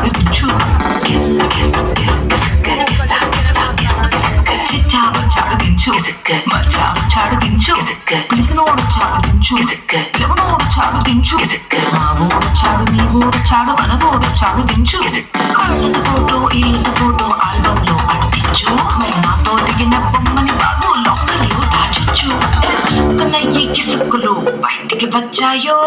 చారుదించు kiss kiss kiss kiss kiss kiss చిచ్చావ చారుదించు మచ్చావ చారుదించు పిలిసినోడు చారుదించు ఎవనోడు చారుదించు మా ఊరు చాడు మీ ఊరు చాడు మన ఊరు చారుదించు వాళ్ళ ఫోటో ఇళ్ళ ఫోటో ఆల్బంలో అంటించు మరి నాతో దిగిన బొమ్మని బాబు లోకల్లో దాచొచ్చు సుక్కనయ్యి కిసుక్కులు బయటికి వచ్చాయో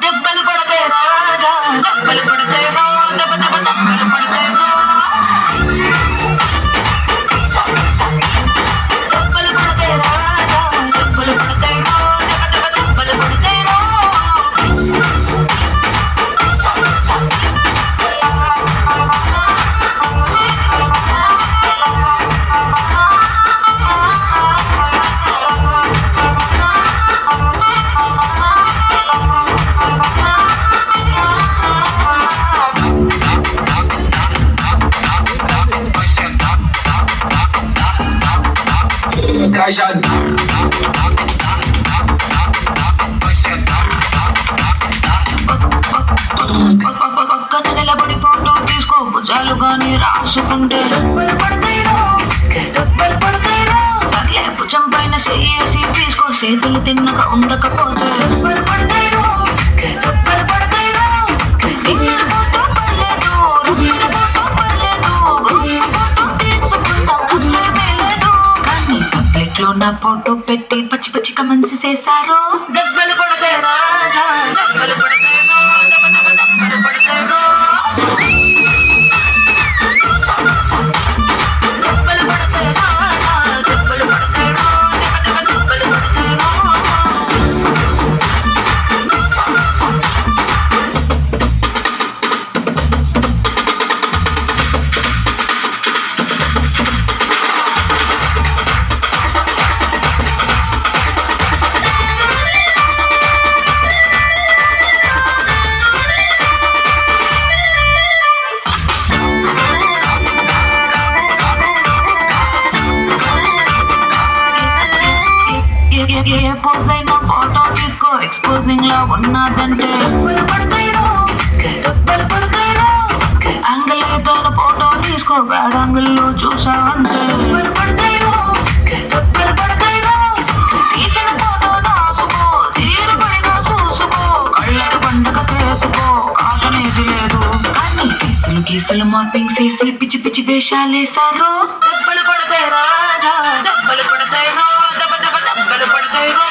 దెబ్బలు పడతాయి రాజా దెబ్బలు పడతాయి రా దెబ్బ దెబ్బ దెబ్బలు పడతాయి రా దెబ్బలు పడతాయి రాజా దెబ్బలు పడతాయి రా దెబ్బ దెబ్బ దెబ్బలు పడతాయి రా పక్కన నిలబడి ఫోటో తీసుకో భుజాలు గాని రాసుకుంటే దెబ్బలు పడతాయిరో దెబ్బలు పడతాయిరో సర్లే భుజం పైన చేసి తీసుకో చేతులు తిన్నక ఉండకపోతే దెబ్బలు పడతాయిరో దెబ్బలు పడతాయిరో సింగిల్ ఫోటో పడలేదు రుబ్బిన ఫోటో పడలేదు గ్రూప్ ఫోటో తీసుకుందాం లేదు కానీ పబ్లిక్ లో నా ఫోటో పెట్టి పచ్చి పచ్చిగా మంచి చేశారు దెబ్బలు పడతాయి రాజా దెబ్బలు పడతాయి రా, దెబ్బ దెబ్బ దెబ్బలు పడతాయి రా. దెబ్బలు పడతాయి రాజా దెబ్బలు పడతాయి రా, దెబ్బ దెబ్బ దెబ్బలు పడతాయి రా. ఏ పోజ్ అయినా ఫోటో తీసుకో ఎక్స్పోజింగ్ లా ఉన్నదంటే దెబ్బలు పడతాయిరో దెబ్బలు పడతాయిరో యాంగిల్ ఏదో ఫోటో తీసుకో బ్యాడ్ యాంగిల్ లో చూసావంటే దెబ్బలు పడతాయిరో దెబ్బలు పడతాయిరో తీసిన ఫోటో దాసుకో తీరుబడిగా చూసుకో కళ్ళకి పండగ చేసుకో కాదనేది లేదు కానీ కేసులు మార్పింగ్ చేసి పిచ్చి పిచ్చి వేషాలేసారు దెబ్బలు పడతాయి రాజా దెబ్బలు పడతాయి రా దెబ్బ దెబ్బ దెబ్బలు పడతాయి రా